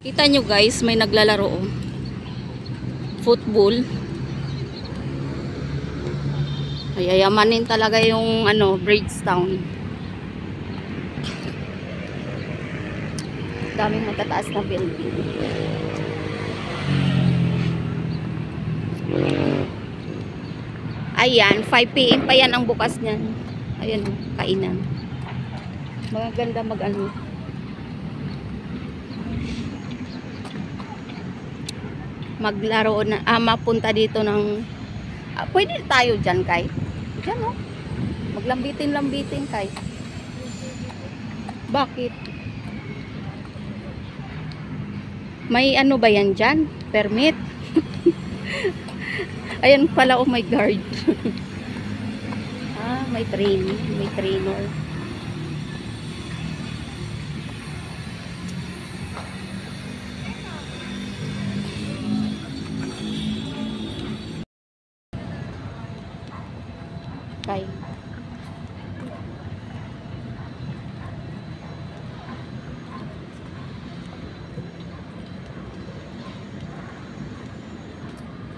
Kita nyo guys, may naglalaro oh. Football. Ay, yayamanin talaga yung ano, Bridgetown. Daming matataas na building. Ayan, 5 PM pa yan ang bukas niyan. Ayan, kainan. Maganda mag-ano. Maglaro na, mapunta dito ng, pwede tayo dyan kay. Dyan oh. Maglambitin-lambitin kay. Bakit? May ano ba yan dyan? Permit? Ayan pala, oh my guard. May training, may trainer. Okay.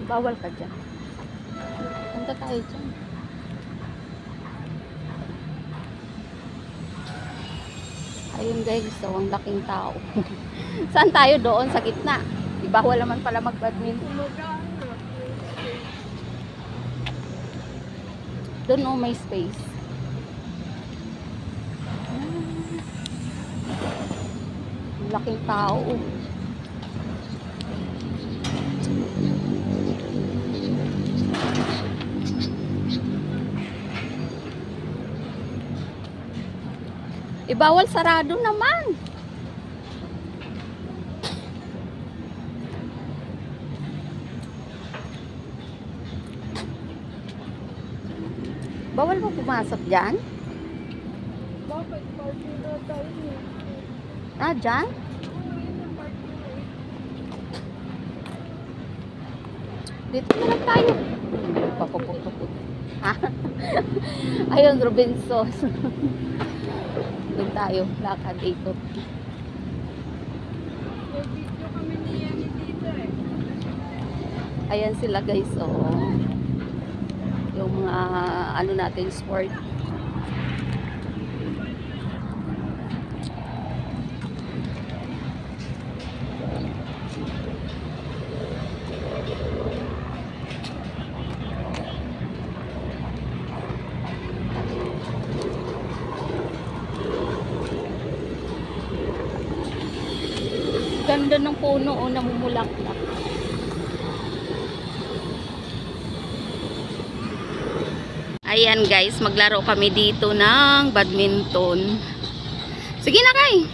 Bawal ka dyan. Punta tayo dyan. Ayun guys, so ang laking tao. Saan tayo? Doon sa gitna. Bawal naman pala mag-badminton. Doon oh, may space. Laking tao oh. Bawal sarado naman. Bawal mo pumasok dyan? Bakit? Parking na tayo. Dyan? Dito na lang tayo. Papupukupuk. Ayun, Robinson. Doon tayo, lakad ikot. May video kami niya dito eh. Ayan sila guys, so yung mga ano natin, sport. Ganda ng puno o namumulaklak. Ayan guys, maglaro kami dito ng badminton. Sige na kay.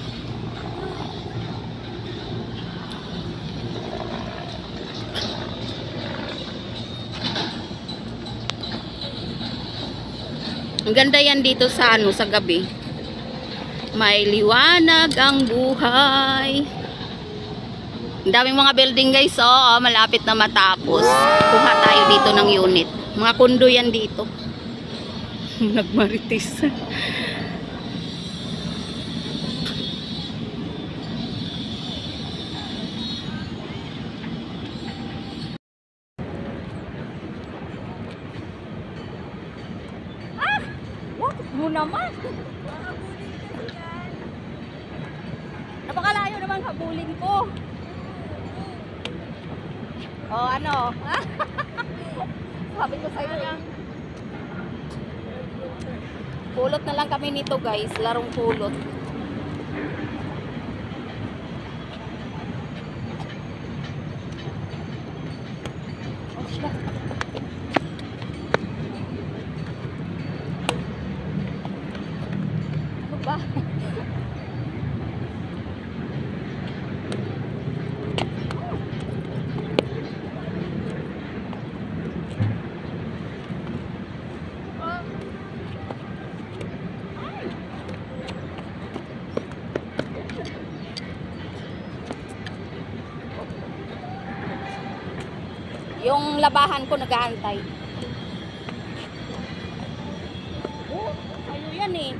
Ang ganda yan dito sa ano, sa gabi. May liwanag ang buhay. Ang daming mga building guys, oh, malapit na matapos. Kuha tayo dito ng unit. Mga kondo yan dito. Nagmaritis. Wag mo naman. Napakalayo naman habulin ko. Oh, ano? Sabi ko sa'yo lang. Pulot na lang kami nito guys. Larong pulot. Oh, shit. Ano ba? Yung labahan ko nag-aantay. Oh, ayo yan eh.